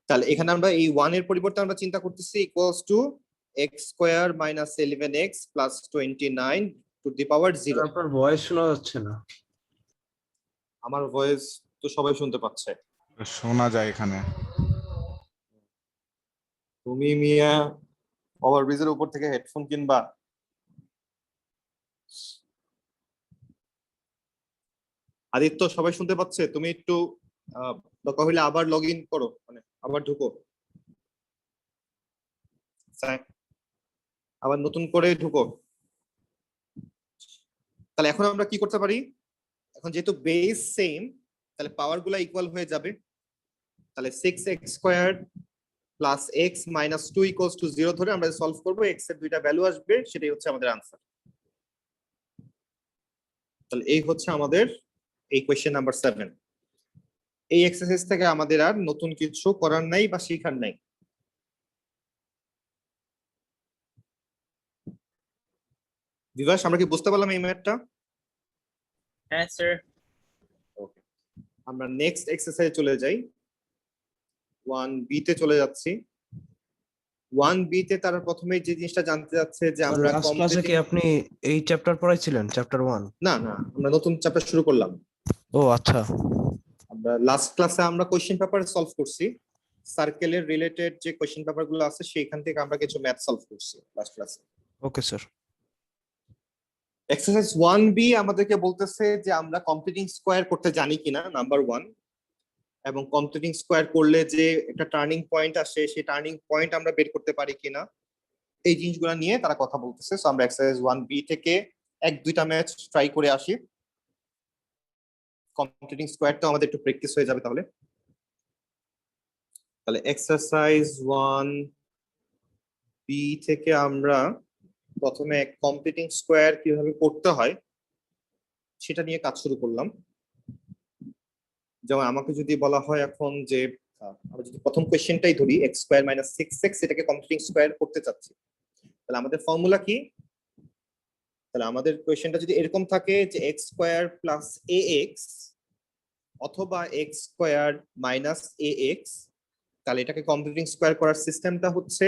তাহলে এখানে আমরা এই 1 এর পরিবর্তে আমরা চিন্তা করতেছি equals to X square minus 11x plus 29 to the power 0। আপনার ভয়েস শোনা যাচ্ছে না। আমার ভয়েস তো সবাই শুনতে পাচ্ছে। শোনা যায় এখানে। তুমি মিয়া ওভারব্রিজের উপর থেকে হেডফোন কিনবা? আদিত্য সবাই শুনতে পাচ্ছে? তুমি একটু দরকার হইলে আবার লগ ইন করো, মানে আবার ঢুকো, আবার নতুন করে ঢুকো। তাহলে এখন আমরা কি করতে পারি, এখন যেহেতু বেস সেম তাহলে পাওয়ার গুলা ইকুয়াল হয়ে যাবে। তাহলে 6x square plus x minus 2 equals to 0 ধরে আমরা সলভ করবো, এক্স এর দুইটা ভ্যালু আসবে, সেটাই হচ্ছে আমাদের আনসার। তাহলে এই হচ্ছে আমাদের এই কোয়েশ্চেন নাম্বার 7। এই এক্সারসাইজ থেকে আমাদের আর নতুন কিছু করার নাই বা শেখার নাই। বিভাস, আমরা কি বুঝতে পারলাম এই ম্যাথটা? হ্যাঁ স্যার। ওকে, আমরা নেক্সট এক্সারসাইজে চলে যাই। 1b তে চলে যাচ্ছি। 1b তে তারা প্রথমে যে জিনিসটা জানতে যাচ্ছে যে আমরা লাস্ট ক্লাসে কি আপনি এই চ্যাপ্টার পড়াইছিলেন, চ্যাপ্টার 1? না না, আমরা নতুন চ্যাপ্টার শুরু করলাম। ও আচ্ছা। আমরা লাস্ট ক্লাসে আমরা কোশ্চেন পেপার সলভ করছি, সার্কেলের রিলেটেড যে কোশ্চেন পেপার গুলো আছে সেখান থেকে আমরা কিছু ম্যাথ সলভ করছি লাস্ট ক্লাসে। Okay sir. এক্সারসাইজ 1b আমাদেরকে বলতেছে যে আমরা কমপ্লিটিং স্কোয়ার করতে জানি কিনা, নাম্বার 1, এবং কমপ্লিটিং স্কোয়ার করলে যে একটা টার্নিং পয়েন্ট আসে সেই টার্নিং পয়েন্ট আমরা বের করতে পারি কিনা, এই জিনিসগুলো নিয়ে তারা কথা বলতেছে। সো আমরা এক্সারসাইজ 1b থেকে 1-2টা ম্যাথ ট্রাই করে আসি। কমপ্লিটিং স্কোয়ারটা আমাদের একটু প্র্যাকটিস হয়ে যাবে তাহলে। তাহলে এক্সারসাইজ 1b থেকে আমরা প্রথমে কমপ্লিটিং স্কোয়ার কিভাবে করতে হয় সেটা নিয়ে কাজ শুরু করলাম। যেমন আমাকে যদি বলা হয় এখন যে আমরা যদি প্রথম কোশ্চেনটাই ধরি এক্স স্কোয়ার মাইনাস 6x, এটাকে কমপ্লিটিং স্কোয়ার করতে চাচ্ছি, তাহলে আমাদের ফর্মুলা কি? তাহলে আমাদের কোশ্চেনটা যদি এরকম থাকে যে এক্স স্কোয়ার প্লাস ax অথবা এক্স স্কোয়ার মাইনাস ax, তাহলে এটাকে কমপ্লিটিং স্কোয়ার করার সিস্টেমটা হচ্ছে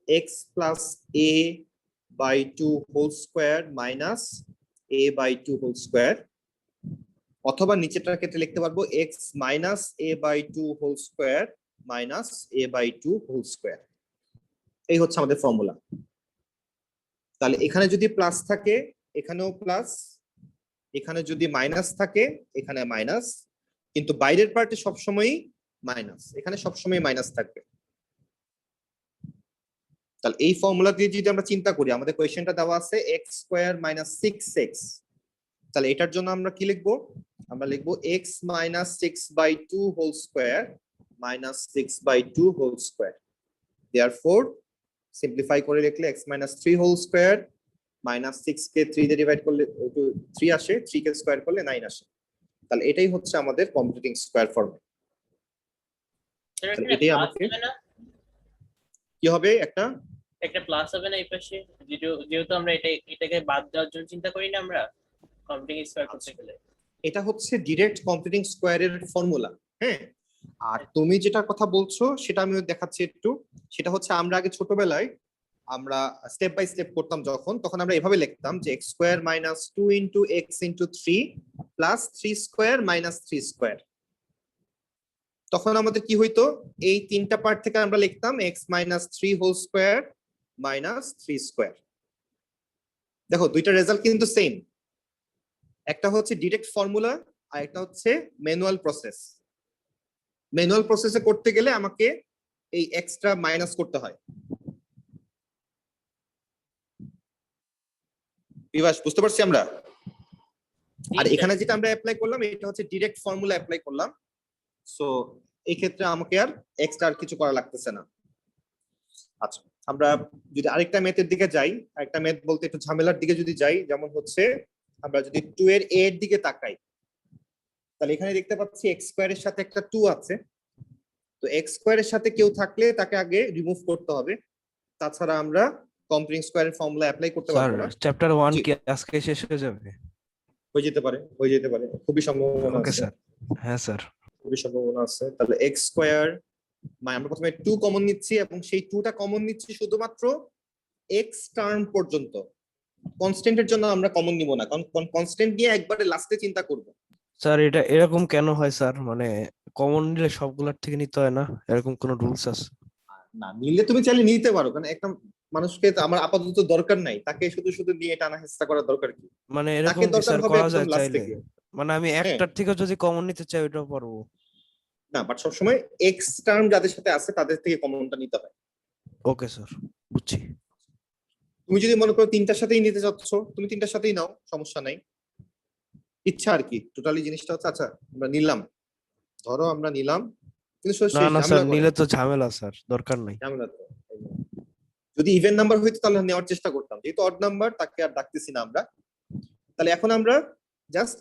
x plus a by 2 whole square minus a by 2 whole square, অথবা নিচেটার ক্ষেত্রে লিখতে পারবো x minus a by 2 whole square minus a by 2 whole square. এই হচ্ছে আমাদের ফর্মুলা। তাহলে এখানে যদি প্লাস থাকে এখানেও প্লাস, এখানে যদি মাইনাস থাকে এখানে মাইনাস, কিন্তু বাইরের পার্টে সবসময়ই মাইনাস, এখানে সবসময় মাইনাস থাকবে। তাহলে এই ফর্মুলা দিয়ে যদি আমরা চিন্তা করি, আমাদের কোয়েশ্চেনটা দেওয়া আছে এক্স স্কোয়ার মাইনাস 6x, তাহলে এটার জন্য আমরা কি লিখবো? আমরা লিখবো x minus 6/2 whole square minus 6/2 whole square. Therefore simplify করে লিখলে x minus 3 whole square minus 6 কে 3 দিয়ে ডিভাইড করলে 3 আসে, 3 কে স্কোয়ার করলে 9 আসে। তাহলে এটাই হচ্ছে আমাদের কমপ্লিটিং স্কোয়ার ফর্ম। এটাই আমাকে কি হবে, একটা প্লাস হবে না এই পাশে, যেহেতু আমরা এটাকে বাদ দেওয়ার জন্য চিন্তা করি না আমরা কমপ্লিটিং স্কয়ার করতে গেলে। এটা হচ্ছে ডিরেক্ট কমপ্লিটিং স্কোয়ারের ফর্মুলা। হ্যাঁ, আর তুমি যেটা কথা বলছো সেটা আমি দেখাচ্ছি একটু। সেটা হচ্ছে আমরা আগে ছোটবেলায় আমরা স্টেপ বাই স্টেপ করতাম যখন, তখন আমরা এভাবে লিখতাম যে x square minus 2 into x into 3 plus 3 square minus 3 square. তখন আমাদের কি হইতো, এই তিনটা পার্ট থেকে আমরা লিখতাম x minus 3 whole square minus 3 square. দেখো দুইটা রেজাল্ট কিন্তু সেম, একটা হচ্ছে ডিরেক্ট ফর্মুলা আর একটা হচ্ছে ম্যানুয়াল প্রসেস। ম্যানুয়াল প্রসেসে করতে গেলে আমাকে এই এক্সট্রা মাইনাস করতে হয়। বিভাস বুঝতে পারছি আমরা? আর এখানে যেটা আমরা অ্যাপ্লাই করলাম এটা হচ্ছে ডিরেক্ট ফর্মুলা অ্যাপ্লাই করলাম। সো এই ক্ষেত্রে আমাকে আর এক্সট্রা আর কিছু করা লাগতেছে না। আচ্ছা, আমরা যদি আরেকটা ম্যাথের দিকে যাই, আরেকটা ম্যাথ বলতে একটু ঝামেলার দিকে যদি যাই, যেমন হচ্ছে আমরা যদি 2 এর a এর দিকে তাকাই, তাহলে এখানে দেখতে পাচ্ছি এক্স স্কোয়ারের সাথে একটা 2 আছে। তো এক্স স্কোয়ারের সাথে কেউ থাকলে তাকে আগে রিমুভ করতে হবে, তাছাড়া আমরা কমপ্লিটিং স্কোয়ারের ফর্মুলা অ্যাপ্লাই করতে পারবো না। চ্যাপ্টার 1 কি আজকে শেষ হয়ে যাবে? হয়ে যেতে পারে, হয়ে যেতে পারে, খুবই সম্ভাবনা ওকে আছে। স্যার। হ্যাঁ স্যার, খুবই সম্ভাবনা আছে। তাহলে এক্স স্কোয়ার মানে আমরা প্রথমে 2 কমন নিচ্ছি এবং সেই 2টা কমন নিচ্ছি শুধুমাত্র x টার্ম পর্যন্ত। কনস্ট্যান্টের জন্য আমরা কমন নিব না, কারণ কনস্ট্যান্ট নিয়ে একবারে লাস্টে চিন্তা করব। স্যার এটা এরকম কেন হয় স্যার, মানে কমন নিলে সবগুলার থেকে নিতে হয় না, এরকম কোনো রুলস আছে? না নিলে তুমি চাইলে নিতে পারো, কারণ একটা মানুষকে তো আমার আপাতত দরকার নাই, তাকে শুধু শুধু নিয়ে টানা হেস্তা করার দরকার কি? মানে তাকে এরকম কি দরকার স্যার হবে করা একদম যায় লাস্টে চাইলে? গিয়ে। মানে আমি হ্যাঁ, একটার থেকে যদি কমন নিতে চাই ওটাও পারবো? না বাট সবসময় এক্স টার্ম যাদের সাথে আছে তাদের থেকে কমনটা নিতে হয়। ওকে স্যার, বুঝছি। তুমি যদি মনে করো 3টার সাথেই নিতে চাচ্ছ, তুমি 3টার সাথেই নাও, সমস্যা নাই, ইচ্ছা আর কি। টোটালি জিনিসটা হচ্ছে আচ্ছা আমরা নিলাম, ধরো আমরা নিলাম, কিন্তু না শেষ না স্যার, ঝামেলা করে নিলে তো ঝামেলা স্যার, দরকার নাই। ঝামেলা তো। যদি ইভেন নাম্বার হইতো তাহলে নেওয়ার চেষ্টা করতাম, যেহেতু অড নাম্বার তাকে আর ডাকতেছি না আমরা। তাহলে এখন আমরা জাস্ট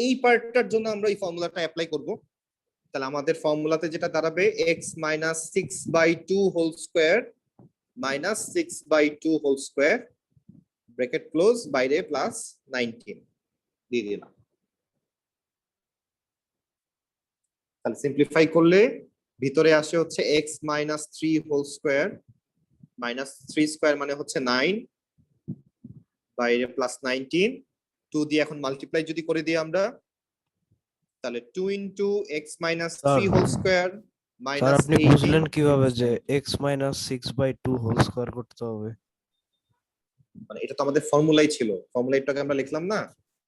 এই পার্টটার জন্য আমরা এই ফর্মুলাটা অ্যাপ্লাই করব। তাহলে আমাদের ফর্মুলাতে যেটা দাঁড়াবে x minus 6/2 whole square minus 6/2 whole square bracket close, বাইরে প্লাস 19 দিয়ে দিলাম। তাহলে সিম্পলিফাই করলে ভিতরে আসে হচ্ছে x minus 3 whole square minus 3 square মানে হচ্ছে 9, বাইরে প্লাস 19, 2 দিয়ে এখন মাল্টিপ্লাই যদি করে দিই আমরা, তাহলে 2 into x minus 3 whole square sir minus আপনি 18 বুঝলেন কিভাবে যে x মাইনাস 6/2 হোল স্কোয়ার করতে হবে? মানে এটা তো আমাদের ফর্মুলাই ছিল, ফর্মুলাটাকে আমরা লিখলাম না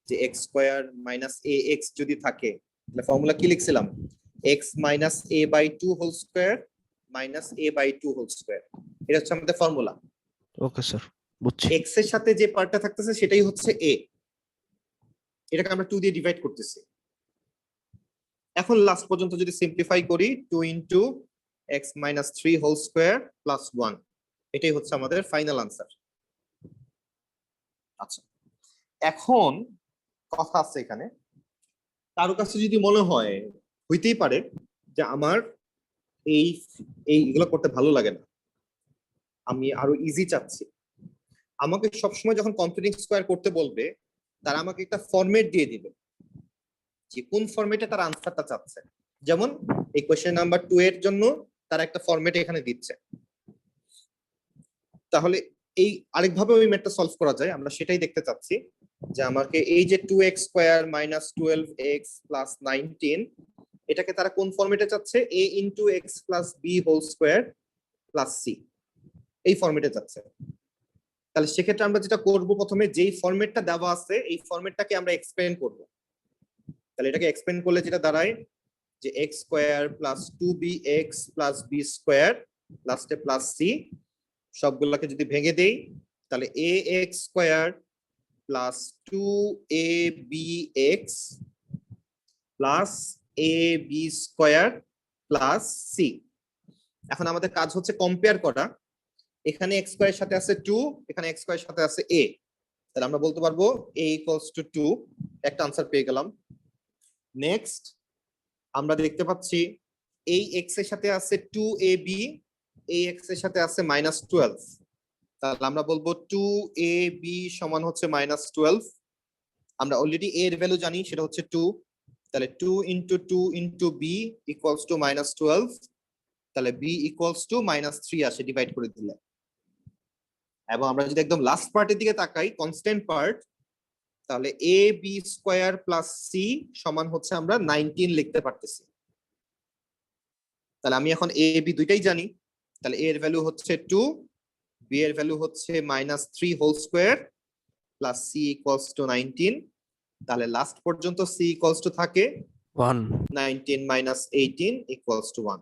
যে x স্কয়ার মাইনাস ax যদি থাকে, তাহলে ফর্মুলা কি লিখছিলাম? x minus a/2 whole square minus a/2 whole square, এটা হচ্ছে আমাদের ফর্মুলা। ওকে স্যার, বুঝছি। x এর সাথে যে পার্টটা থাকতেছে সেটাই হচ্ছে a, এটাকে আমরা 2 দিয়ে ডিভাইড করতেছি। এখন লাস্ট পর্যন্ত যদি সিম্পলিফাই করি, 2 into x minus 3 whole square plus 1, এটাই হচ্ছে আমাদের ফাইনাল আনসার। আচ্ছা, এখন কথা আছে এখানে, কারো কাছে যদি মনে হয়, হইতেই পারে যে আমার এই এইগুলো করতে ভালো লাগে না, আমি আরো ইজি চাচ্ছি, আমাকে সবসময় যখন কমপ্লিটিং স্কোয়ার করতে বলবে তারা আমাকে একটা ফরম্যাট দিয়ে দিবে যে কোন ফরম্যাটে তার আনসারটা চাচ্ছে। যেমন এই কোয়েশ্চেন নাম্বার 2 এর জন্য তারা একটা ফরম্যাট এখানে দিচ্ছে। তাহলে এই আরেকভাবে ওই ম্যাথটা সলভ করা যায়, আমরা সেটাই দেখতে চাচ্ছি যে আমাকে এই যে 2x square minus 12x plus 19, এটাকে তারা কোন ফরম্যাটে চাচ্ছে? a into x plus b whole square plus c, এই ফরম্যাটে চাচ্ছে। তাহলে সেক্ষেত্রে আমরা যেটা করব, প্রথমে যেই ফরম্যাটটা দেওয়া আছে এই ফরম্যাটটাকে আমরা এক্সপ্লেন করব। তাহলে এটাকে এক্সপ্লেন করলে যেটা দাঁড়ায় যে x square plus 2bx plus b square লাস্টে প্লাস c, সবগুলোকে যদি ভেঙে দেই তাহলে ax square plus 2abx plus ab square plus c। এখন আমাদের কাজ হচ্ছে কম্পেয়ার করা, এখানে x স্কয়ারের সাথে আছে 2, এখানে x স্কয়ারের সাথে আছে a, তাহলে আমরা বলতে পারবো a ইকুয়ালস টু 2, একটা আনসার পেয়ে গেলাম। নেক্সট আমরা দেখতে পাচ্ছি এই x এর সাথে আছে 2ab, এই x এর সাথে আছে -12, তাহলে আমরা বলবো 2ab সমান হচ্ছে -12। আমরা অলরেডি a এর ভ্যালু জানি, সেটা হচ্ছে 2, তাহলে 2 into 2 into b equals to -12, তাহলে b ইকুয়ালস টু -3 আসে ডিভাইড করে দিলে। এবং আমরা যদি একদম লাস্ট পার্টের দিকে তাকাই, কনস্ট্যান্ট পার্ট, তাহলে ab স্কয়ার প্লাস c সমান হচ্ছে আমরা 19 লিখতে পারতেছি। তাহলে আমি এখন a b দুইটাই জানি, তাহলে a এর ভ্যালু হচ্ছে 2, b এর ভ্যালু হচ্ছে -3 whole square plus c equals to 19, তাহলে লাস্ট পর্যন্ত c ইকুয়ালস টু থাকে 1। 19 মাইনাস 18 ইকুয়ালস টু 1।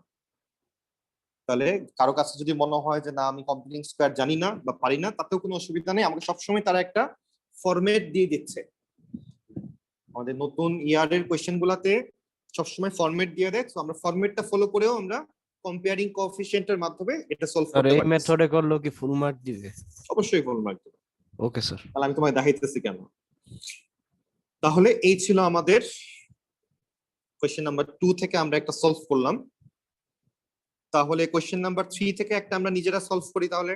তাহলে কারো কাছে যদি মনে হয় যে না আমি কমপ্লিটিং স্কয়ার জানি না বা পারি না, তাতেও কোনো অসুবিধা নেই, আমাকে সবসময় তারা একটা ফরম্যাট দিয়ে দিচ্ছে। আমাদের নতুন ইয়ারের কোয়েশ্চেন গুলাতে সবসময় ফরম্যাট দিয়ে দেয়, তো আমরা ফরম্যাটটা ফলো করেও আমরা কম্পেয়ারিং কোএফিসিয়েন্টের মাধ্যমে এটা সলভ আর করতে এই পারি। মেথডে করলো কি ফুল মার্ক দিবে? অবশ্যই ফুল মার্ক দেব। ওকে স্যার। তাহলে আমি তোমায় দেখাইতেছি কেন। তাহলে এই ছিল আমাদের কোয়েশ্চেন নাম্বার 2 থেকে আমরা একটা সলভ করলাম। তাহলে কোয়েশ্চেন নাম্বার 3 থেকে একটা আমরা নিজেরা সলভ করি। তাহলে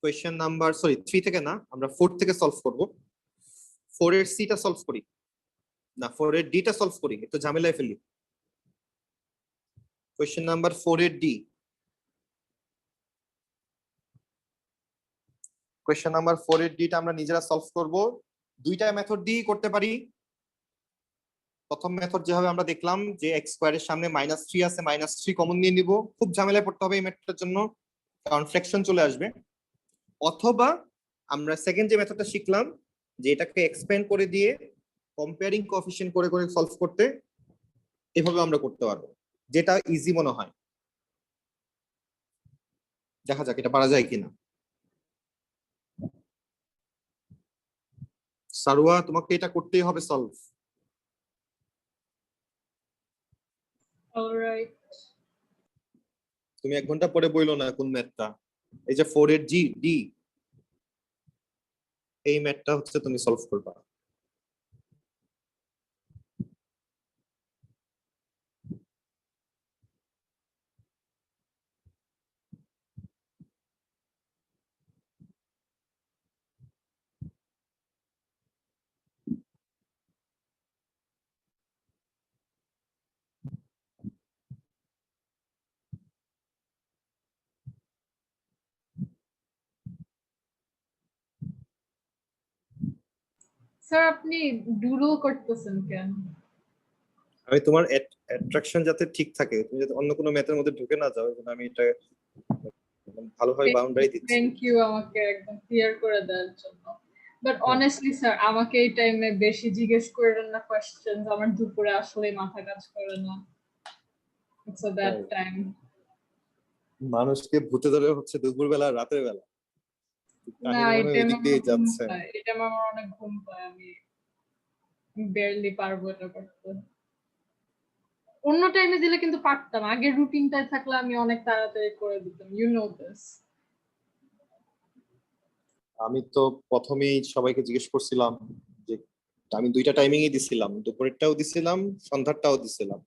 কোয়েশ্চেন নাম্বার 3 থেকে না, আমরা 4 থেকে সলভ করব। 4 এর সি টা সলভ করি না, 4 এর ডি টা সলভ করি, একটু ঝামেলায় ফেলি। কোয়েশ্চেন নাম্বার 4 এর ডি। কোয়েশ্চেন নাম্বার 4 এর ডিটা আমরা নিজেরা সলভ করব। দুইটা মেথড দিয়েই করতে পারি। প্রথম মেথড যেভাবে আমরা দেখলাম যে এক্স স্কয়ারের সামনে -3 আছে, -3 কমন নিয়ে নিব। খুব ঝামেলায় পড়তে হবে এই মেথডটার জন্য, কারণ ফ্র্যাকশন চলে আসবে। অথবা আমরা সেকেন্ড যে মেথডটা শিখলাম যে এটাকে এক্সপ্যান্ড করে দিয়ে কম্পেয়ারিং কোএফিশিয়েন্ট করে করে সলভ করতে, এভাবে আমরা করতে পারবো, যেটা ইজি মনে হয়। দেখা যাক এটা পারা যায় কিনা। সারোয়া, তোমাকে এটা করতেই হবে সলভ। অলরাইট। তুমি 1 ঘন্টা পরে বইলো না কোন ম্যাথটা। এই যে 4 এর জি ডি, এই ম্যাথটা হচ্ছে তুমি সলভ করবা। স্যার আপনি ডুডল করতেছেন কেন? আমি তোমার অ্যাট্রাকশন যাতে ঠিক থাকে, তুমি যাতে অন্য কোনো ম্যাথের মধ্যে ঢুকে না যাও, এজন্য আমি এটা ভালোভাবে বাউন্ডারি দিচ্ছি। থ্যাংক ইউ আমাকে একদম ক্লিয়ার করে দেওয়ার জন্য। বাট অনেস্টলি স্যার আমাকে এই টাইমে বেশি জিজ্ঞেস করেন না কোশ্চেন, আমার দুপুরে আসলে মাথা কাজ করে না। It's a bad time. মানুষকে ভূতে ধরে হচ্ছে দুপুরবেলা রাতের বেলা। না কাহিনী মনে হয় এটা এদিক দিয়ে যাচ্ছে। এটা আমার অনেক ঘুম পায়, আমি বেয়ারলি পারবো এটা করতে। অন্য টাইমে দিলে কিন্তু পারতাম, আগের রুটিনটায় থাকলে আমি অনেক তাড়াতাড়ি করে দিতাম, ইউ নো দিস। আমি তো প্রথমেই সবাইকে জিজ্ঞেস করছিলাম যে আমি দুইটা টাইমিংই দিছিলাম, দুপুরেরটাও দিছিলাম, সন্ধ্যারটাও দিছিলাম।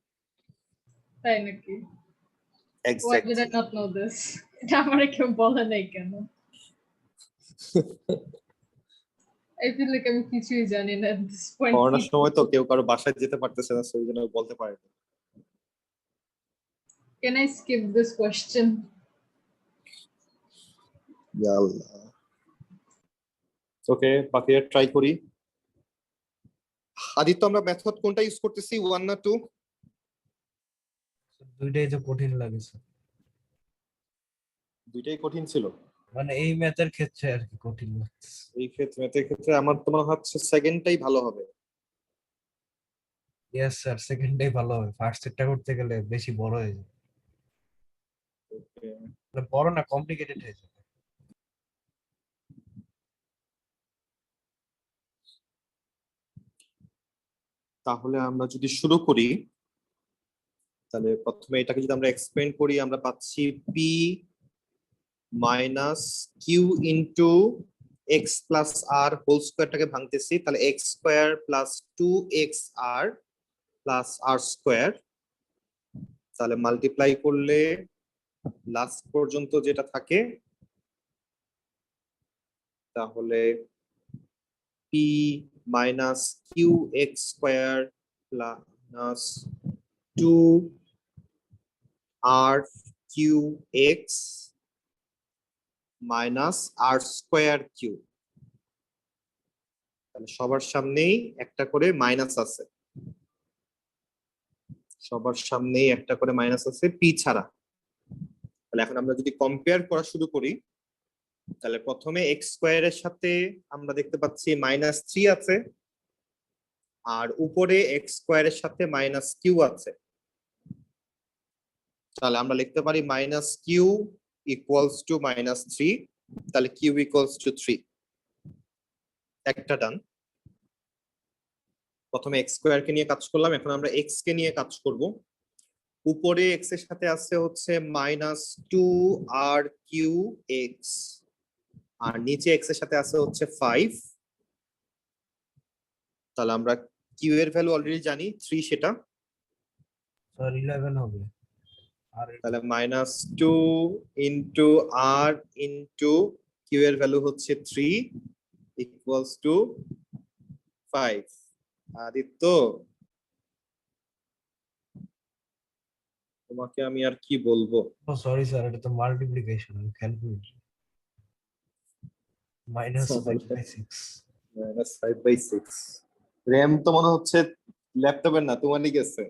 তাই নাকি? Why did I exactly. not know this? এটা আমারে কেউ বলে নাই কেন? I feel like আমি কিছুই জানি না at this point. করোনার সময় তো কেউ কারো বাসায় যেতে পারতেছে না, সেই জন্য বলতে পারে না। Can I skip this question? ওকে, বাকিটা ট্রাই করি। আদিত্য, আমরা মেথড কোনটা ইউজ করতেছি, 1 না 2? দুইটাই তো কঠিন লাগে স্যার, দুইটাই কঠিন ছিল। মানে এই ম্যাথের ক্ষেত্রে আর কি কঠিন লাগছে। এই ক্ষেত্রে ম্যাথের ক্ষেত্রে আমার তো মনে হচ্ছে সেকেন্ডটাই ভালো হবে। ইয়েস স্যার, সেকেন্ডটাই ভালো হবে, ফার্স্ট সেটটা করতে গেলে বেশি বড় হয়ে যায়, মানে বড় না কমপ্লিকেটেড হয়ে যায়। তাহলে আমরা যদি শুরু করি, তাহলে প্রথমে এটাকে যদি আমরা এক্সপ্যান্ড করি, আমরা পাচ্ছি P minus Q into x plus R whole স্কোয়ারটাকে ভাঙতেছি, তাহলে X square plus 2x R plus R square. তাহলে মাল্টিপ্লাই করলে লাস্ট পর্যন্ত যেটা থাকে, তাহলে P minus Q X square plus 2r Q X minus R square Q. তাহলে সবার সামনেই একটা করে মাইনাস আছে, সবার সামনেই একটা করে মাইনাস আছে পি ছাড়া। তাহলে এখন আমরা যদি কম্পেয়ার করা শুরু করি, তাহলে প্রথমে এক্স স্কোয়ারের সাথে আমরা দেখতে পাচ্ছি -3 আছে, আর উপরে এক্স স্কোয়ারের সাথে -q আছে। তাহলে আমরা লিখতে পারি -q ইকুয়ালস টু -3, তাহলে q ইকুয়ালস টু 3। একটা ডান। প্রথমে এক্স স্কোয়ার কে নিয়ে কাজ করলাম, এখন আমরা এক্স কে নিয়ে কাজ করব। উপরে এক্স এর সাথে আছে হচ্ছে -2r3x, আর নিচে এক্স এর সাথে আছে হচ্ছে 5। তাহলে আমরা কিউ এর ভ্যালু অলরেডি জানি 3, সেটা স্যার 11 হবে, আর তাহলে -2 ইন্টু আর ইন্টু কিউ এর ভ্যালু হচ্ছে 3 ইকুয়ালস টু 5। আদিত্য, তোমাকে আমি আর কি বলবো। ও সরি স্যার, এটা তো মাল্টিপ্লিকেশন, আমি খেয়াল করিনি। -5/6 -5/6 র্যাম তো মনে হচ্ছে ল্যাপটপের না, তোমারই গেছে।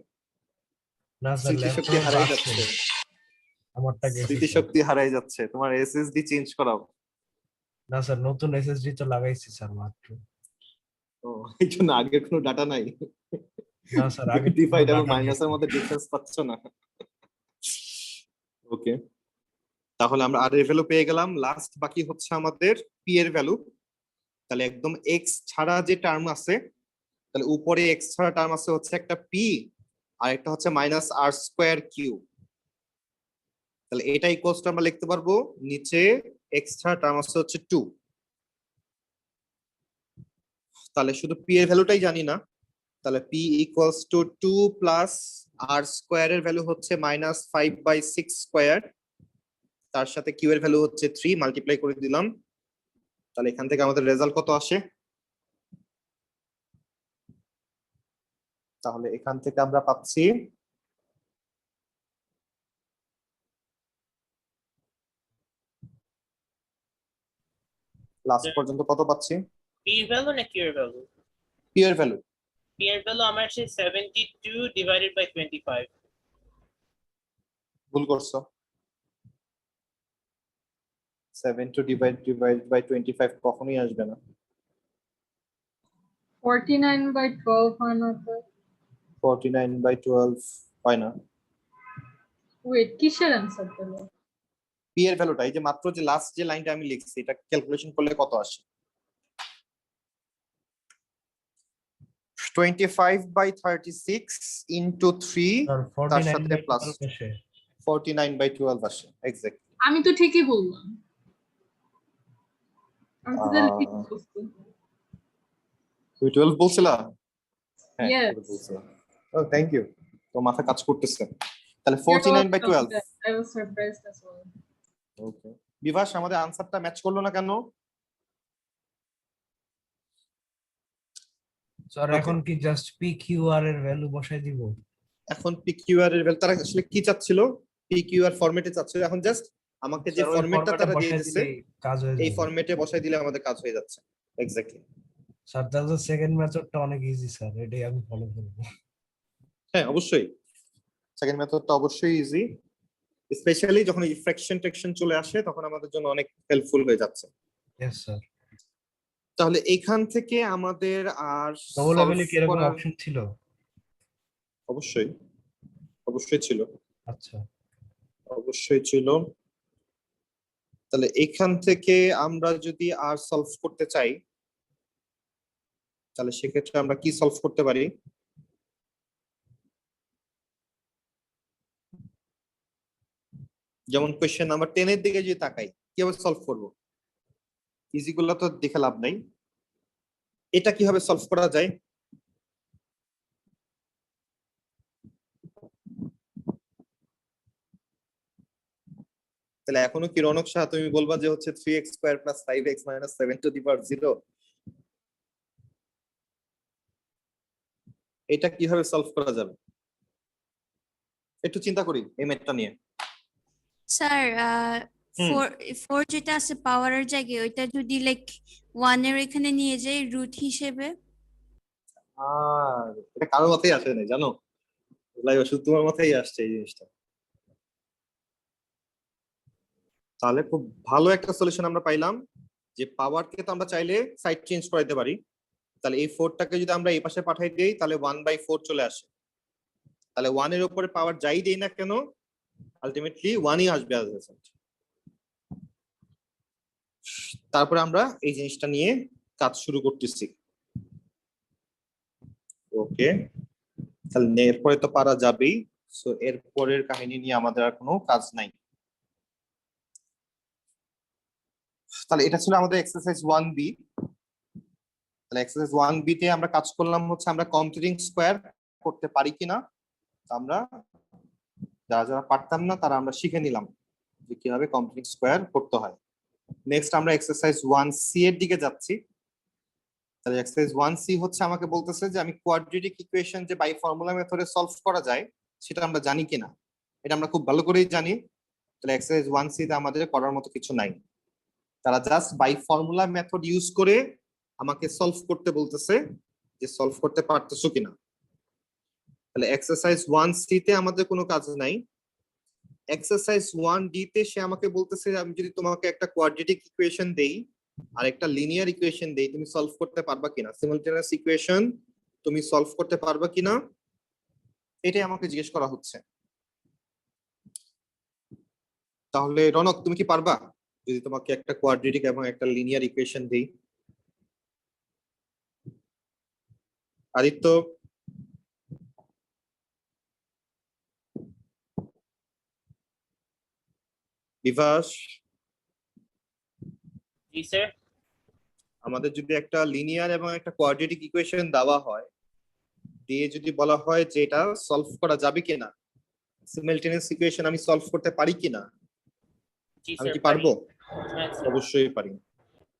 না স্যার, স্মৃতিশক্তি ল্যাপটপে হারাই আছে, যাচ্ছে, আমারটা গেছে স্যার। স্মৃতিশক্তি হারাই যাচ্ছে। তোমার এসএসডি চেঞ্জ করাও। না স্যার, নতুন এসএসডি তো লাগাইছি স্যার মাত্র। ও, এই জন্য আগের কোনো ডাটা নাই। না স্যার, আগে তো ডিভাইড এবং ডাটা মাইনাসের মধ্যে ডিফারেন্স পাচ্ছ না। ওকে, তাহলে আমরা আর এর ভ্যালু পেয়ে গেলাম। লাস্ট বাকি হচ্ছে আমাদের পি এর ভ্যালু। তাহলে একদম এক্স ছাড়া যে টার্ম আছে, তাহলে উপরে এক্স ছাড়া টার্ম আছে হচ্ছে একটা পি, আর একটা হচ্ছে -r²কিউ। তাহলে এটা ইকুয়ালস টু আমরা লিখতে পারবো নিচে এক্স ছাড়া টার্ম আছে হচ্ছে 2। তাহলে শুধু পি এর ভ্যালুটাই জানি না। তাহলে P equals to 2 plus r² এর ভ্যালু হচ্ছে -5/6², তার সাথে কিউ এর ভ্যালু হচ্ছে 3, মাল্টিপ্লাই করে দিলাম। তাহলে এখান থেকে আমাদের রেজাল্ট কত আসে? তাহলে এখান থেকে আমরা পাচ্ছি লাস্ট পর্যন্ত কত পাচ্ছি? পি ভ্যালু না কিউ এর ভ্যালু? পি এর ভ্যালু। পি এর ভ্যালু আমার আসে 72/25। ভুল করছো। 72 divide by 25 কখনোই আসবে না। 49/12 হয় না তো? 49/12 হয় না। ওয়েট, কিসের অ্যান্সার তাহলে? পি এর ভ্যালুটা, এই যে মাত্র যে লাস্ট যে লাইনটা আমি লিখছি, এটা ক্যালকুলেশন করলে কত আসে? 25/36 ইনটু 3, স্যার তার সাথে 49/12 প্লাস আসে। 49/12 আসে এক্স্যাক্ট। আমি তো ঠিকই বললাম। আমি তো তাহলে ঠিক বলছি। তুমি 12 বলছিলা? হ্যাঁ, Yes. 12 বলছিলা। ও থ্যাংক ইউ, তো মাথা কাজ করতেছে। তাহলে You're welcome. 49/12। I was surprised as well. ওকে, বিভাস আমাদের আনসারটা ম্যাচ করলো না কেন? Sir Okay. এখন কি জাস্ট পি কিউ আর এর ভ্যালু বসাই দিব? এখন পিকিউআর এর ভ্যালু তারা আসলে কি চাচ্ছিল? পিকিউআর ফরম্যাটে চাচ্ছিল। এখন জাস্ট আমাকে যে স্যার ওই ফরম্যাটটা ফরম্যাটে তারা দিয়ে বসাই দিছে, দিলেই কাজ হয়ে এই যাবে। ফরম্যাটে বসাই দিলে আমাদের কাজ হয়ে যাচ্ছে। এক্স্যাক্টলি। স্যার তাহলে সেকেন্ড মেথডটা অনেক ইজি স্যার, এটাই আমি ফলো করব। হ্যাঁ, অবশ্যই সেকেন্ড মেথডটা অবশ্যই ইজি, স্পেশালি যখন এই ফ্র্যাকশন টেকশন চলে আসে তখন আমাদের জন্য অনেক হেল্পফুল হয়ে যাচ্ছে। Yes sir. তাহলে এখান থেকে আমাদের আর লো solve লেভেলে কি এরকম করার- অপশন ছিল? অবশ্যই, অবশ্যই ছিল, আচ্ছা অবশ্যই ছিল। তাহলে এখান থেকে আমরা যদি আর সলভ করতে চাই, তাহলে সেক্ষেত্রে আমরা কি সলভ করতে পারি? যেমন কোয়েশ্চেন নাম্বার 10 এর দিকে যদি তাকাই, কিভাবে সলভ করব? ইজি গুলো তো দেখে লাভ নাই। এটা কিভাবে সলভ করা যায়? তাহলে এখনো কি রনক শাহ তুমি বলবা যে হচ্ছে 3x² + 5x - 7⁻0? এটা কিভাবে সলভ করা যাবে? একটু চিন্তা করি এই ম্যাথটা নিয়ে। স্যার হুম। 4 যেটা আছে পাওয়ারের জায়গায়, ওইটা যদি লাইক 1 এর এখানে নিয়ে যাই রুট হিসেবে। আর এটা কারো মাথায় আসে নাই জানো, লাইভ শুধু তোমার মাথায় আসছে এই জিনিসটা। তাহলে খুব ভালো একটা সলিউশন আমরা পাইলাম, যে পাওয়ারকে তো আমরা চাইলে সাইড চেঞ্জ করাইতে পারি। তাহলে এই 4টাকে যদি আমরা এই পাশে পাঠাই দেই, তাহলে 1/4 চলে আসে। তাহলে 1 এর উপরে পাওয়ার যাই দেই না কেন, আলটিমেটলি 1ই আসবে অ্যাজ রেজাল্ট। তারপরে আমরা এই জিনিসটা নিয়ে কাজ শুরু করতেছি। ওকে, তাহলে এরপরে তো পারা যাবেই। সো এরপরের কাহিনী নিয়ে আমাদের আর কোনো কাজ নাই। তাহলে এটা ছিল আমাদের এক্সারসাইজ 1B। তাহলে এক্সারসাইজ 1B তে আমরা কাজ করলাম হচ্ছে আমরা কম্পিউটিং স্কোয়ার করতে পারি কিনা। আমরা যারা যারা পারতাম না তারা আমরা শিখে নিলাম যে কিভাবে কম্পিউটিং স্কোয়ার করতে হয়। নেক্সট আমরা এক্সারসাইজ 1C এর দিকে যাচ্ছি। তাহলে এক্সারসাইজ 1C হচ্ছে আমাকে বলতেছে যে আমি কোয়াড্রেটিক ইকুয়েশন যে বাই ফর্মুলা মেথডে সলভ করা যায় সেটা আমরা জানি কিনা। এটা আমরা খুব ভালো করেই জানি। তাহলে এক্সারসাইজ 1C তে আমাদের করার মতো কিছু নাই। তারা just by formula method use করে আমাকে সলভ করতে বলতেছে যে সলভ করতে পারতেছো কিনা। তাহলে এক্সারসাইজ 1C তে আমাদের কোনো কাজ নাই। এক্সারসাইজ 1D তে সে আমাকে বলতেছে আমি যদি তোমাকে একটা কোয়াড্রেটিক ইকুয়েশন দেই আর একটা লিনিয়ার ইকুয়েশন দেই তুমি সলভ করতে পারবা কিনা, সিমুলটেনিয়াস ইকুয়েশন তুমি সলভ করতে পারবা কিনা এটাই আমাকে জিজ্ঞেস করা হচ্ছে। তাহলে রনক তুমি কি পারবা যদি তোমাকে একটা কোয়াড্রেটিক এবং একটা লিনিয়ার ইকুয়েশন দেই? আদিত্য, বিভাস, জি স্যার। আমাদের যদি একটা লিনিয়ার এবং একটা কোয়াড্রেটিক ইকুয়েশন দেওয়া হয় দিয়ে যদি বলা হয় যে এটা সলভ করা যাবে কিনা, সিমুলটেনিয়াস ইকুয়েশন আমি সলভ করতে পারি কিনা, জি আমি স্যার কি পারবো? হ্যাঁ স্যার। অবশ্যই পারি,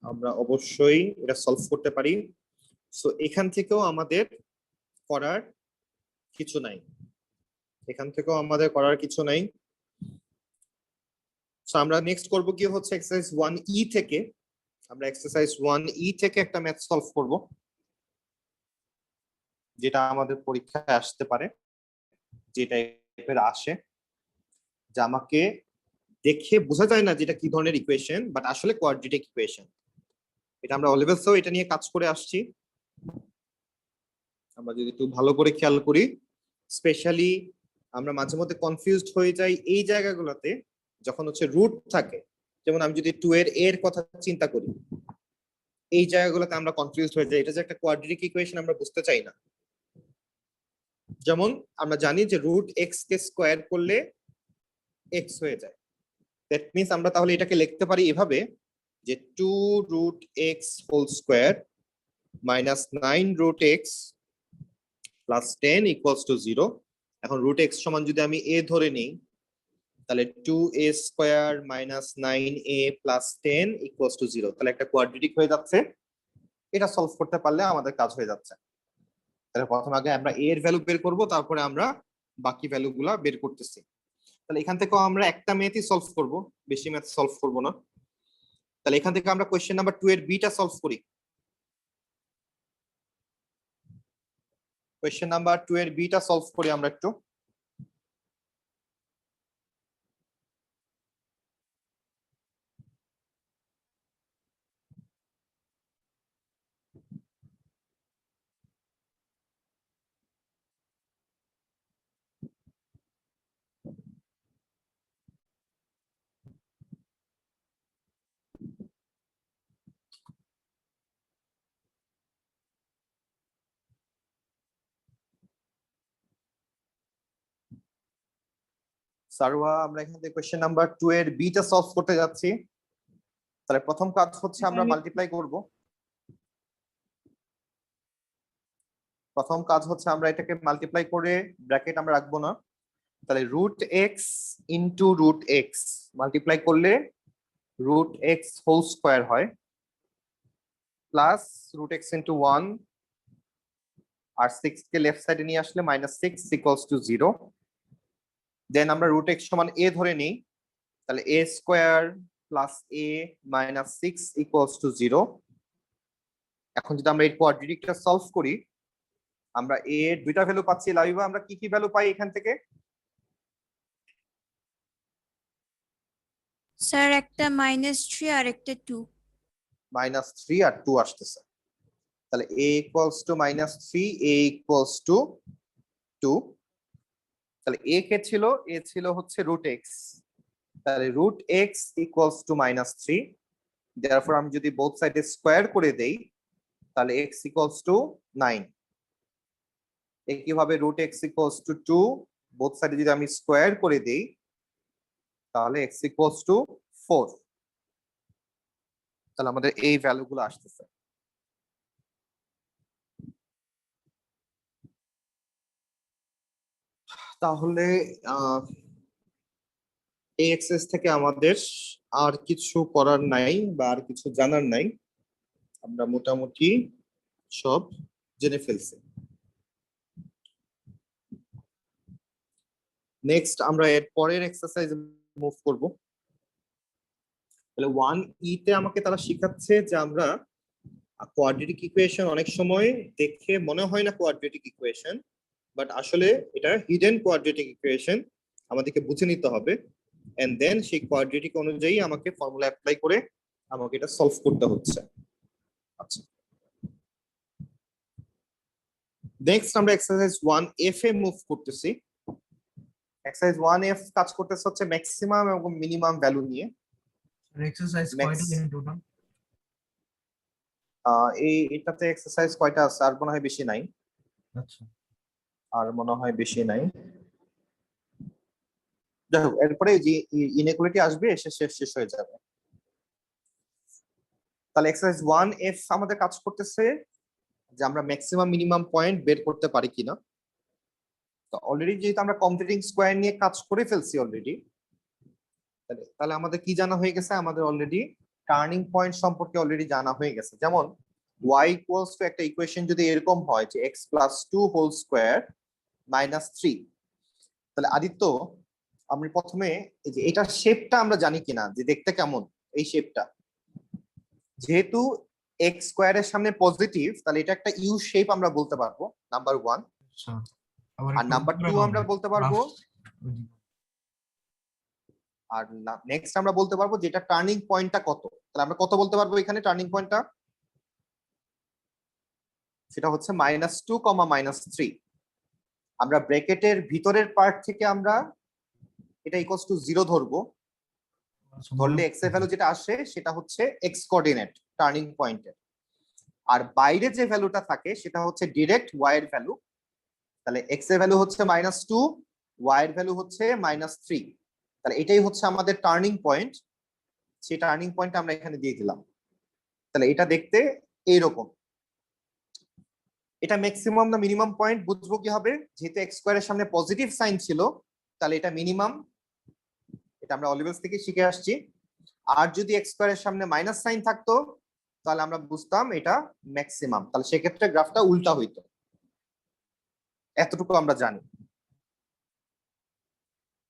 আমরা অবশ্যই এটা সলভ করতে পারি। সো এখান থেকেও আমাদের করার কিছু নাই, এখান থেকেও আমাদের করার কিছু নাই। সো আমরা নেক্সট করব কি হচ্ছে এক্সারসাইজ 1E থেকে, আমরা এক্সারসাইজ 1E থেকে একটা ম্যাথ সলভ করব যেটা আমাদের পরীক্ষায় আসতে পারে, যে টাইপের আসে যা আমাকে দেখে বোঝা যায় না যেটা কি ধরনের ইকুয়েশন বাট আসলে কোয়াড্রেটিক ইকুয়েশন। এটা আমরা অলিভেলসও এটা নিয়ে কাজ করে আসছি। আমরা যদি একটু ভালো করে খেয়াল করি, স্পেশালি আমরা মাঝে মধ্যে কনফিউজড হয়ে যাই এই জায়গাগুলোতে যখন হচ্ছে রুট থাকে। যেমন আমি যদি 2 এর কথা চিন্তা করি, এই জায়গাগুলোতে আমরা কনফিউজড হয়ে যাই, এটা যে একটা কোয়াড্রেটিক ইকুয়েশন আমরা বুঝতে চাই না। যেমন আমরা জানি যে রুট এক্স কে স্কোয়ার করলে এক্স হয়ে যায়, দ্যাট মিন্স আমরা তাহলে এটাকে লিখতে পারি এভাবে যে 2 root x whole square minus 9 root x plus 10 equals to 0। এখন রুট এক্স সমান যদি আমি এ ধরে নিই তাহলে 2a square minus 9a plus 10 equals to 0, তাহলে একটা কোয়াড্রেটিক হয়ে যাচ্ছে। এটা সলভ করতে পারলে আমাদের কাজ হয়ে যাচ্ছে। তাহলে প্রথম আগে আমরা a এর ভ্যালু বের করব, তারপরে আমরা বাকি ভ্যালুগুলা বের করতেছি। তাহলে এখান থেকেও আমরা একটা ম্যাথই সলভ করব, বেশি ম্যাথ সলভ করব না। তাহলে এখান থেকে আমরা কোশ্চেন নাম্বার 2 এর বিটা সলভ করি। কোশ্চেন নাম্বার 2 এর বিটা সলভ করি আমরা একটু। সারওয়া, আমরা এখান থেকে কোশ্চেন নাম্বার 2 এর বিটা সলভ করতে যাচ্ছি। তাহলে প্রথম কাজ হচ্ছে আমরা মাল্টিপ্লাই করব। প্রথম কাজ হচ্ছে আমরা এটাকে মাল্টিপ্লাই করে ব্র্যাকেট আমরা রাখবো না। তাহলে root x into root x multiply করলে রুট এক্স হোল স্কোয়ার হয় প্লাস রুট এক্স ইন্টু 1 আর 6 কে লেফট সাইডে নিয়ে আসলে মাইনাস 6 ইকুয়ালস টু 0। দেন আমরা রুট এক্স সমান এ ধরে নিই, তাহলে A square plus A minus 6 equals to 0। এখন যদি আমরা এই কোয়াড্রেটিকটা সলভ করি আমরা এ এর দুইটা ভ্যালু পাচ্ছি। লাইভা আমরা কি কি ভ্যালু পাই এখান থেকে? স্যার একটা -3 আর একটা 2। -3 আর 2 আসতেছে। তাহলে a equals to -3, a equals to 2। তাহলে a কে ছিল, a ছিল হচ্ছে রুট এক্স, তাহলে root x equals to -3। Therefore আমি যদি বোথ সাইডে স্কোয়ার করে দেই তাহলে x ইকুয়ালস টু 9। একইভাবে root x equals to 2, both সাইডে যদি আমি স্কোয়ার করে দেই তাহলে x ইকুয়ালস টু 4। তাহলে আমাদের এই ভ্যালুগুলো আসতেছে। তাহলে এই এক্সেস থেকে আমাদের আর কিছু করার নাই বা আর কিছু জানার নাই, আমরা মোটামুটি সব জেনে ফেলছি। নেক্সট আমরা এর পরের এক্সারসাইজ মুভ করব। তাহলে 1E তে আমাকে তারা শিখাচ্ছে যে আমরা কোয়াড্রেটিক ইকুয়েশন অনেক সময় দেখে মনে হয় না কোয়াড্রেটিক ইকুয়েশন, বাট আসলে এটা হিডেন কোয়াড্রেটিক ইকুয়েশন, আমাদেরকে বুঝে নিতে হবে এন্ড দেন সেই কোয়াড্রেটিক অনুযায়ী আমাকে ফর্মুলা অ্যাপ্লাই করে আমাকে এটা সলভ করতে হচ্ছে। আচ্ছা, নেক্সট আমরা এক্সারসাইজ 1F এ মুভ করতেছি। এক্সারসাইজ 1F কাজ করতেছে হচ্ছে ম্যাক্সিমাম এবং মিনিমাম ভ্যালু নিয়ে। এক্সারসাইজ কয়টা দিন টোটাল? এটাতে এক্সারসাইজ কয়টা আছে? আর মনে হয় বেশি নাই। আচ্ছা, আর মনে হয় বেশি নাই। যাই হোক, এরপরে যে ইনইকুয়ালিটি আসবে এসে শেষ হয়ে যাবে। তাহলে এক্সারসাইজ 1F আমাদের কাজ করতেছে যে আমরা ম্যাক্সিমাম মিনিমাম পয়েন্ট বের করতে পারি কিনা। তো অলরেডি যেহেতু আমরা কমপ্লিটিং স্কোয়ার নিয়ে কাজ করে ফেলছি অলরেডি, তাহলে আমাদের কি জানা হয়ে গেছে? আমাদের অলরেডি টার্নিং পয়েন্ট সম্পর্কে অলরেডি জানা হয়ে গেছে। যেমন y ইকুয়ালস টু একটা ইকুয়েশন যদি এরকম হয় যে x plus 2 whole square minus 3, তাহলে আদিত্য আমি প্রথমে এই যে এটার শেপটা আমরা জানি কিনা, যে দেখতে কেমন এই শেপটা। যেহেতু x স্কোয়ারের সামনে পজিটিভ, তাহলে এটা একটা ইউ শেপ আমরা বলতে পারবো, নাম্বার 1। আচ্ছা, আর নাম্বার 2 আমরা বলতে পারবো, আর নেক্সট আমরা বলতে পারবো যেটা টার্নিং পয়েন্টটা কত। তাহলে আমরা কত বলতে পারবো এখানে টার্নিং পয়েন্টটা? সেটা হচ্ছে -2, -3। আমরা ব্র্যাকেটের ভিতরের পার্ট থেকে আমরা এটা ইকুয়ালস টু 0 ধরবো। ধরলে x এর ভ্যালু যেটা আসে সেটা হচ্ছে x কোঅর্ডিনেট টার্নিং পয়েন্টের, আর বাইরে যে ভ্যালুটা থাকে সেটা হচ্ছে ডিরেক্ট y এর ভ্যালু। তাহলে x এর ভ্যালু হচ্ছে -2, y এর ভ্যালু হচ্ছে -3। তাহলে এটাই হচ্ছে আমাদের টার্নিং পয়েন্ট। সেই টার্নিং পয়েন্ট আমরা এখানে দিয়ে দিলাম। তাহলে এটা দেখতে এইরকম। এটা ম্যাক্সিমাম না মিনিমাম পয়েন্ট বুঝবো কি হবে? যেহেতু x স্কয়ারের সামনে পজিটিভ সাইন ছিল, তাহলে এটা মিনিমাম। এটা আমরা অলিভেলস থেকে শিখে আসছি। আর যদি x স্কয়ারের সামনে মাইনাস সাইন থাকতো, তাহলে আমরা বুঝতাম এটা ম্যাক্সিমাম। তাহলে সেক্ষেত্রে গ্রাফটা উল্টা হইতো। এতটুকু আমরা জানি।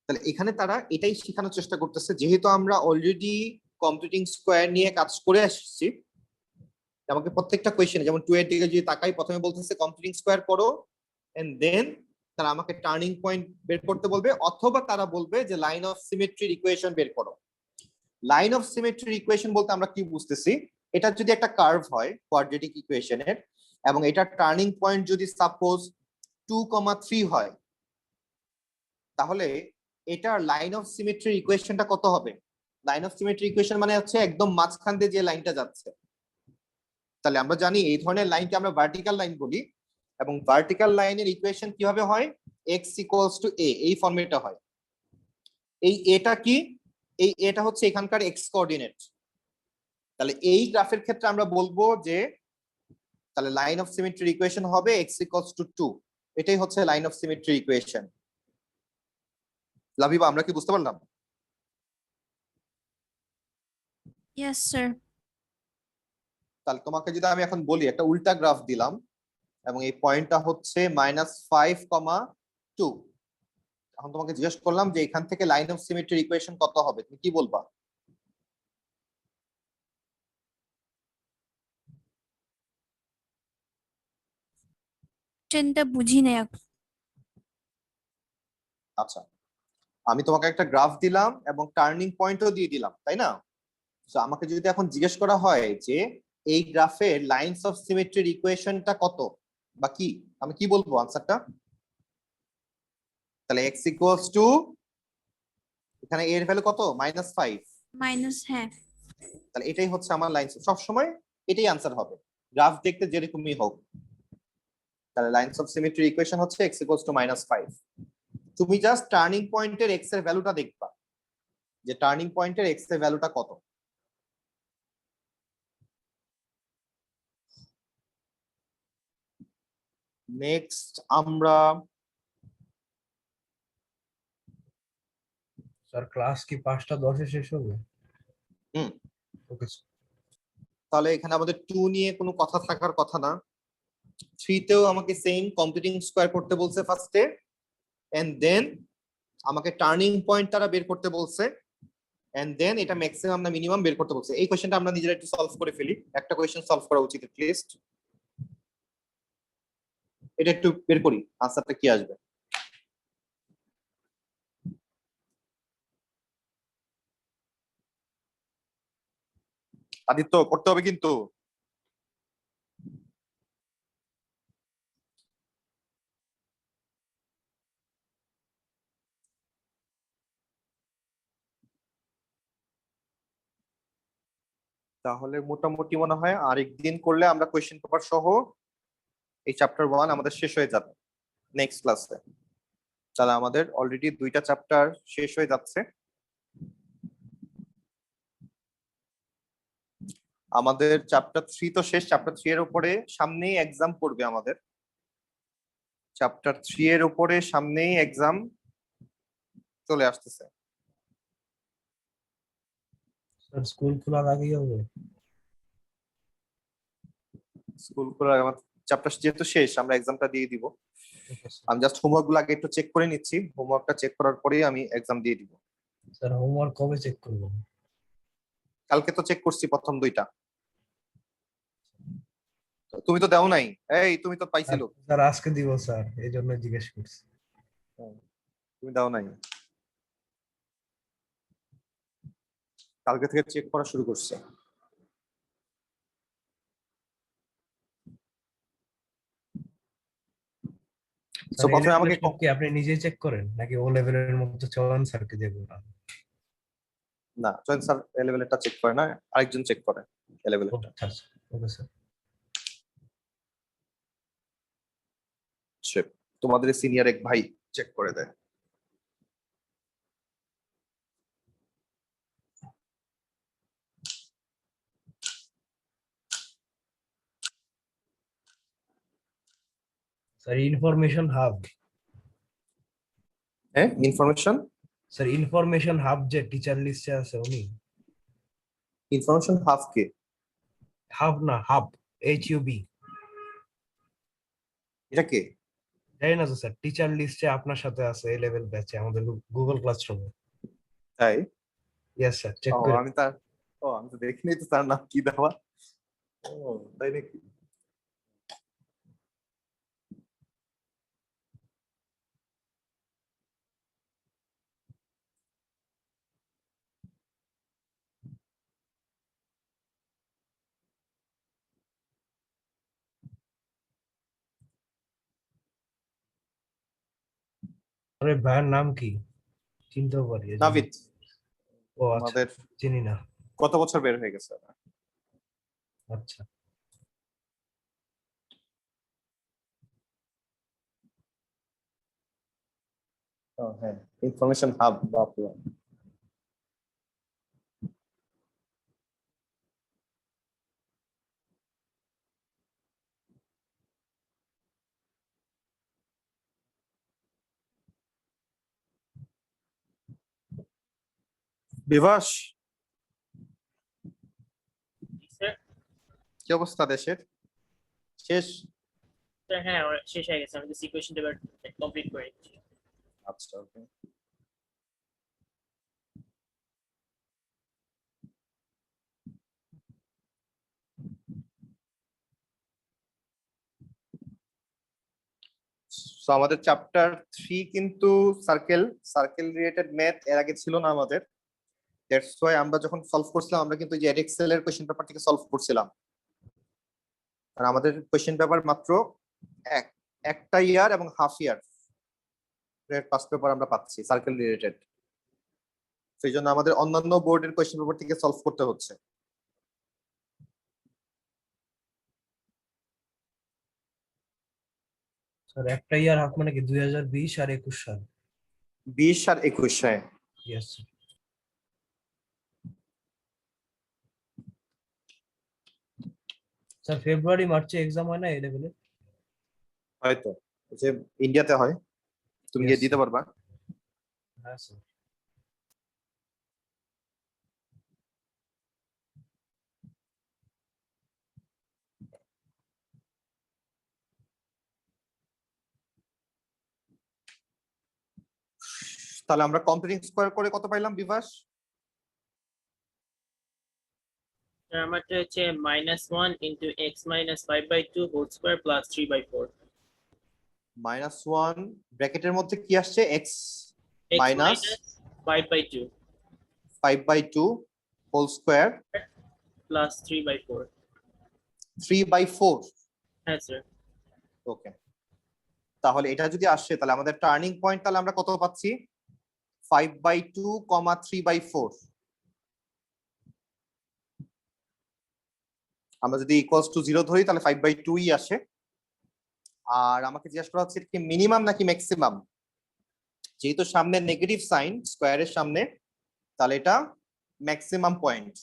তাহলে এখানে তারা এটাই শেখানোর চেষ্টা করতেছে, যেহেতু আমরা অলরেডি কমপ্লিটিং স্কোয়ার নিয়ে কাজ করে আসছি। আমাকে প্রত্যেকটা কোয়েশ্চেনে, যেমন 2 এর দিকে যদি তাকাই, প্রথমে বলতেছে কমপ্লিটিং স্কোয়ার করো এন্ড দেন তারা আমাকে টার্নিং পয়েন্ট বের করতে বলবে, অথবা তারা বলবে যে লাইন অফ সিমেট্রির ইকুয়েশন বের করো। লাইন অফ সিমেট্রির ইকুয়েশন বলতে আমরা কি বুঝতেছি? এটা যদি একটা কার্ভ হয় কোয়াড্রেটিক ইকুয়েশনের, এবং এটা টার্নিং পয়েন্ট যদি সাপোজ 2,3 হয়, তাহলে এটার লাইন অফ সিমেট্রির ইকুয়েশনটা কত হবে? লাইন অফ সিমেট্রি ইকুয়েশন মানে হচ্ছে একদম মাঝখান দিয়ে যে লাইনটা যাচ্ছে। তাহলে আমরা জানি এই ধরনের লাইনকে আমরা ভার্টিক্যাল লাইন বলি, এবং ভার্টিক্যাল লাইনের ইকুয়েশন কিভাবে হয়? x ইকুয়ালস টু a, এই ফর্মেটটা হয়। এই এটা কি? এই এটা হচ্ছে এখানকার x কোঅর্ডিনেট। তাহলে এই গ্রাফের ক্ষেত্রে আমরা বলবো যে তাহলে লাইন অফ সিমেট্রি ইকুয়েশন হবে x ইকুয়ালস টু 2। এটাই হচ্ছে লাইন অফ সিমেট্রি ইকুয়েশন। লাভিবা, আমরা কি বুঝতে পারলাম? Yes, sir. তাহলে তোমাকে যদি আমি এখন বলি একটা উল্টা গ্রাফ দিলাম, এবং এই পয়েন্টটা হচ্ছে -5,2। এখন তোমাকে জিজ্ঞেস করলাম যে এখান থেকে লাইন অফ সিমেট্রির ইকুয়েশন কত হবে, তুমি কি বলবা? ট্রেনটা বুঝি না এখন। আচ্ছা, আমি তোমাকে একটা গ্রাফ দিলাম এবং টার্নিং পয়েন্টও দিয়ে দিলাম, তাই না? তো আমাকে যদি এখন জিজ্ঞেস করা হয় যে এই গ্রাফের লাইনস অফ সিমেট্রির ইকুয়েশনটা কত বা কি, আমি কি বলবো আনসারটা? তাহলে x ইকুয়ালস টু, এখানে এর ভ্যালু কত? -5। মাইনাস, হ্যাঁ। তাহলে এটাই হচ্ছে আমার লাইন। সব সময় এটাই আনসার হবে, গ্রাফ দেখতে যেরকমই হোক। তাহলে লাইনস অফ সিমেট্রি ইকুয়েশন হচ্ছে x ইকুয়ালস টু -5। তুমি জাস্ট টার্নিং পয়েন্টের x এর ভ্যালুটা দেখবা, যে টার্নিং পয়েন্টের x এর ভ্যালুটা কত। নেক্সট আমরা স্যার ক্লাস কি 5:10 শেষ হবে? হুম। ওকে। তাহলে এখানে আমাদের 2 নিয়ে কোনো কথা থাকার কথা না। 3 তেও আমাকে সেম কমপ্লিটিং স্কয়ার করতে বলছে ফার্স্টে, এন্ড দেন আমাকে টার্নিং পয়েন্ট তারা বের করতে বলছে, এন্ড দেন এটা ম্যাক্সিমাম না মিনিমাম বের করতে বলছে। এই কোশ্চেনটা আমরা নিজেরা একটু সলভ করে ফেলি। একটা কোশ্চেন সলভ করা উচিত লিস্ট, এটা একটু বের করি আনসারটা কি আসবে। আদিত্য করতে হবে কিন্তু। তাহলে মোটামুটি মনে হয় আরেকদিন করলে আমরা কোয়েশ্চেন পেপার সহ এই চ্যাপ্টার 1 আমাদের শেষ হয়ে যাবে নেক্সট ক্লাসে। তাহলে আমাদের অলরেডি 2টা চ্যাপ্টার শেষ হয়ে যাচ্ছে। আমাদের চ্যাপ্টার 3 তো শেষ। চ্যাপ্টার 3 এর উপরে সামনেই এক্সাম পড়বে আমাদের। চ্যাপ্টার 3 এর উপরে সামনেই এক্সাম চলে আসতেছে। স্যার স্কুল খোলার আগেই হবে? স্কুল খোলার আমার চ্যাপ্টার যেহেতু শেষ, আমরা এক্সামটা দিয়ে দিব। আমি জাস্ট হোমওয়ার্ক গুলো আগে একটু চেক করে নিচ্ছি, হোমওয়ার্কটা চেক করার পরেই আমি এক্সাম দিয়ে দিব। স্যার হোমওয়ার্ক কবে চেক করবেন? কালকে তো চেক করছি প্রথম 2টা। তুমি তো দাও নাই। এই তুমি তো পাইছিল। স্যার আজকে দিব স্যার, এই জন্য জিজ্ঞেস করছি। তুমি দাও নাই, কালকে থেকে চেক করা শুরু করছে। তো স্যার প্রথমে আমাকে কি আপনি নিজেই চেক করেন নাকি ও লেভেলের মতো চয়ন স্যারকে দেবো না? না, জয়েন স্যার লেভেলেরটা চেক করে না, আরেকজন চেক করে লেভেলেরটা। আচ্ছা ওকে স্যার। তোমাদের সিনিয়র এক ভাই চেক করে দেয়। Sir information hub. হ্যাঁ, ইনফরমেশন স্যার ইনফরমেশন হাব যে টিচার লিস্টে আছে উনি? হাফ কে? হাব না, হাব, HUB। এটা কে? জানি না তো স্যার, টিচার লিস্টে আপনার সাথে আছে এই লেভেল ব্যাচে আমাদের গুগল ক্লাসরুমে। তাই? ইয়েস স্যার, চেক ও করে। আমি তার, আমি তো দেখিনি তো তার নাম কি দেওয়া। ও তাই নাকি? আরে ভাইয়ের নাম কি? চিনতেও পারি এজন্য। নাভিদ। ও আচ্ছা, আমাদের চিনি না। কত বছর বের হয়ে গেছে। আচ্ছা হ্যাঁ, ইনফরমেশন হাব। বাপরে, বিভাস স্যার কি অবস্থা দেশের? শেষ? স্যার হ্যাঁ আমার শেষ হয়ে গেছে, আমি তো সিকুয়েশন পেপার কমপ্লিট করে নিচ্ছি। আচ্ছা, ওকে। তো আমাদের চ্যাপ্টার 3 কিন্তু সার্কেল রিলেটেড ম্যাথ এর আগে ছিল না আমাদের। দ্যাটস ওয়াই আমরা যখন সলভ করছিলাম আমরা কিন্তু যে এক্সেল এর কোশ্চেন পেপার থেকে সলভ করছিলাম। আর আমাদের কোশ্চেন পেপার মাত্র একটা ইয়ার এবং হাফ ইয়ার পাস্ট পেপার আমরা পাচ্ছি সার্কেল রিলেটেড। সেই জন্য আমাদের অন্যান্য বোর্ডের কোশ্চেন পেপার থেকে সলভ করতে হচ্ছে। স্যার একটা ইয়ার হাফ মানে কি 2020 আর 21 সাল? 20 আর 21, হ্যাঁ। Yes sir. স্যার ফেব্রুয়ারি মার্চে এক্সাম হয় না এই লেভেলে? হয়তো যে ইন্ডিয়াতে হয়, তুমি Yes, গিয়ে দিতে sir. পারবা। হ্যাঁ স্যার। তাহলে আমরা কমপ্লিটিং স্কোয়ার করে কত পাইলাম বিভাস? স্যার আমারটা হচ্ছে -1 into x minus 5/2 whole square plus 3/4 -1 ব্র্যাকেটের মধ্যে কি আসছে? x x minus minus 5/2 5/2 whole square plus 3/4 3/4। হ্যাঁ স্যার ওকে, তাহলে এটা যদি আসে তাহলে আমাদের টার্নিং পয়েন্ট তাহলে আমরা কত পাচ্ছি? 5/2, 3/4। আমরা যদি ইকুয়ালস টু 0 ধরি তাহলে 5/2 ই আসে। আর আমাকে জিজ্ঞাসা করা হচ্ছে কি মিনিমাম নাকি ম্যাক্সিমাম? যেহেতু সামনে নেগেটিভ সাইন স্কোয়ারের সামনে, তাহলে এটা ম্যাক্সিমাম পয়েন্ট।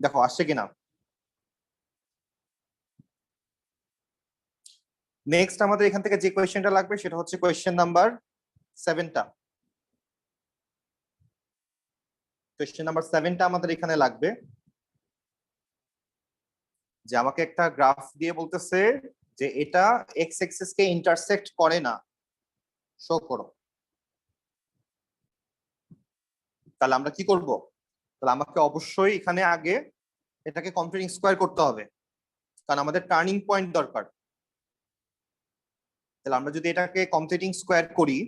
দেখো আসছে কিনা। নেক্সট আমাদের এখান থেকে যে কোয়েশ্চেনটা লাগবে সেটা হচ্ছে কোয়েশ্চেন নাম্বার 7টা। কোয়েশ্চেন নাম্বার 7টা আমাদের এখানে লাগবে, যে আমাকে একটা গ্রাফ দিয়ে বলতেছে যে এটা এক্স অ্যাক্সিস কে ইন্টারসেক্ট করে না, শো করো। তাহলে আমরা কি করব? তাহলে আমাকে অবশ্যই এখানে আগে এটাকে কমপ্লিটিং স্কোয়ার করতে হবে, কারণ আমাদের টার্নিং পয়েন্ট দরকার। তাহলে আমরা যদি এটাকে কমপ্লিটিং স্কোয়ার করি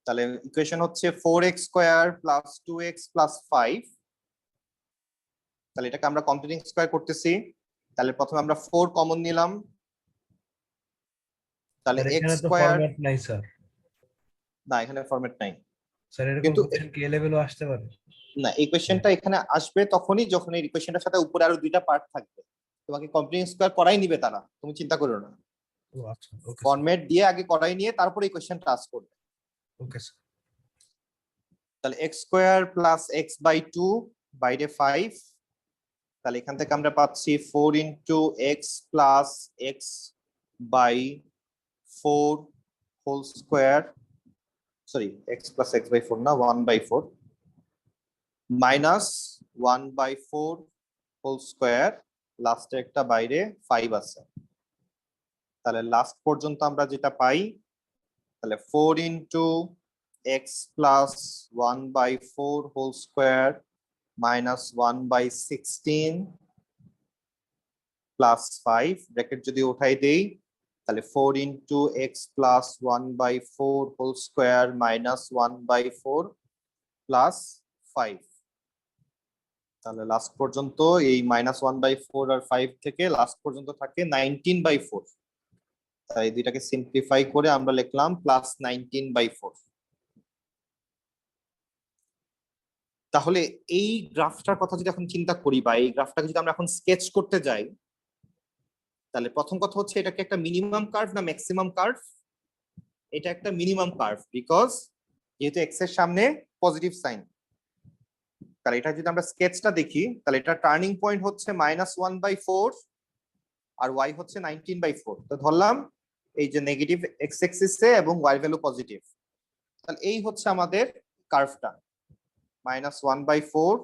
তাহলে ইকুয়েশন হচ্ছে 4x square plus 2x plus 5। তাহলে এটাকে আমরা কমপ্লিটিং স্কোয়ার করতেছি। তাহলে প্রথমে আমরা 4 কমন নিলাম, তাহলে স্যার x এখানে তো স্কোয়ার, ফরম্যাট নাই স্যার। না এখানে ফরম্যাট নাই। স্যার এরকম কিন্তু কোশ্চেন কি লেভেলও আসতে পারে? না, এই কোয়েশ্চেনটা এখানে আসবে তখনই যখন এই ইকুয়েশনটার সাথে উপরে আরো দুইটা পার্ট থাকবে। তোমাকে কমপ্লিটিং স্কোয়ার করাই নিবে তারা, তুমি চিন্তা করো না। ও আচ্ছা, ওকে ফরম্যাট দিয়ে আগে করাই নিয়ে তারপরে এই কোয়েশ্চেনটা আস করবে। Okay sir. তাহলে x স্কোয়ার প্লাস x/2 বাইরে 5। তাহলে এখান থেকে আমরা পাচ্ছি 4 into x plus x/4 whole square, sorry x plus x/4 না 1/4 মাইনাস 1/4 হোল স্কোয়ার, লাস্টে একটা বাইরে 5 আছে। তাহলে লাস্ট পর্যন্ত আমরা যেটা পাই তাহলে 4 into x plus 1/4 whole square minus 1/16 plus 5 bracket যদি উঠাই দেই তাহলে 4 into x plus 1/4 whole square minus 1/4 plus 5। তাহলে লাস্ট পর্যন্ত এই -1/4 আর 5 থেকে লাস্ট পর্যন্ত থাকে 19/4। তাই দুইটাকে সিম্পলিফাই করে আমরা লিখলাম প্লাস 19/4। তাহলে এই গ্রাফটার কথা যদি এখন চিন্তা করি বা এই গ্রাফটাকে যদি আমরা এখন স্কেচ করতে যাই তাহলে প্রথম কথা হচ্ছে এটা কি একটা মিনিমাম কার্ভ না ম্যাক্সিমাম কার্ভ? এটা একটা মিনিমাম কার্ভ, বিকজ যেহেতু এক্স এর সামনে পজিটিভ সাইন। তাহলে এটা যদি আমরা স্কেচটা দেখি তাহলে এটা টার্নিং পয়েন্ট হচ্ছে -1/4 আর y হচ্ছে 19/4। তো ধরলাম এই যে নেগেটিভ এক্স এক্সিসে এবং y ভ্যালু পজিটিভ, তাহলে এই হচ্ছে আমাদের কার্ভটা -1/4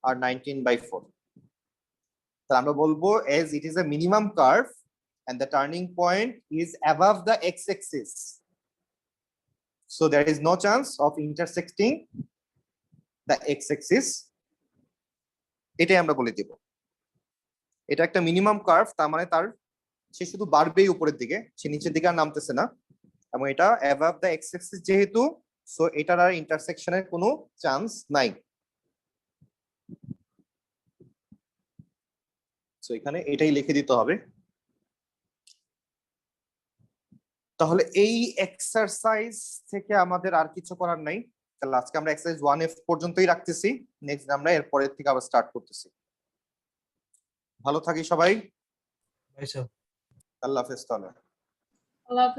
আর 19/4। তাহলে আমরা বলবো as it is a minimum curve and the turning point is above the x-axis, so there is no chance of intersecting the x-axis। এটাই আমরা বলে দিব। এটা একটা মিনিমাম কার্ভ, তার মানে তার সে শুধু বাড়বেই উপরের দিকে, সে নিচের দিকে আর নামতেছে না, এবং এটা above the x-axis যেহেতু, সো এটার আর ইন্টারসেকশনের কোনো চান্স নাই। সো এখানে এটাই লিখে দিতে হবে। তাহলে এই এক্সারসাইজ থেকে আমাদের আর কিছু করার নাই। তাহলে আজকে আমরা এক্সারসাইজ 1F পর্যন্তই রাখতেছি, নেক্সট আমরা এর পরের থেকে আবার স্টার্ট করতেছি। ভালো থাকি সবাই, ভাই স্যার আল্লাহ হাফেজ। তাহলে আল্লাহ হাফেজ।